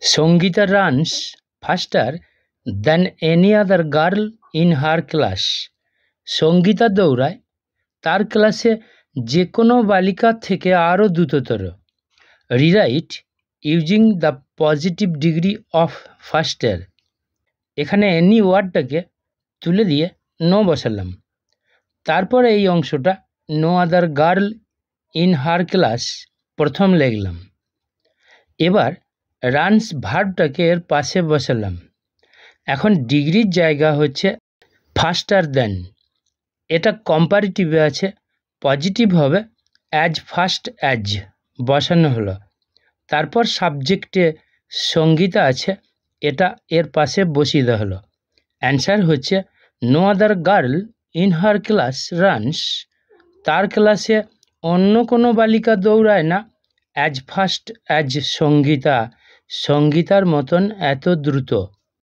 Sangeeta runs faster than any other girl in her class. Sangeeta দৌড়ায় তার ক্লাসে যে কোনো বালিকার থেকে আরও দ্রুততর। Rewrite using the positive degree of ফাস্টার। এখানে এনি ওয়ার্ডটাকে তুলে দিয়ে নো বসালাম। তারপরে এই অংশটা no other girl in her class প্রথম লিখলাম। এবার রানস ভার্বটাকে এর পাশে বসালাম। এখন ডিগ্রির জায়গা হচ্ছে ফাস্টার দেন। এটা কম্পারেটিভে আছে, পজিটিভ হবে অ্যাজ ফাস্ট অ্যাজ বসানো হলো। তারপর সাবজেক্টে সঙ্গীতা আছে, এটা এর পাশে বসিয়ে দেওয়া হলো। অ্যান্সার হচ্ছে no other girl in her class runs. তার ক্লাসে অন্য কোনো বালিকা দৌড়ায় না অ্যাজ ফাস্ট অ্যাজ সঙ্গীতা, সঙ্গীতার মতন এত দ্রুত।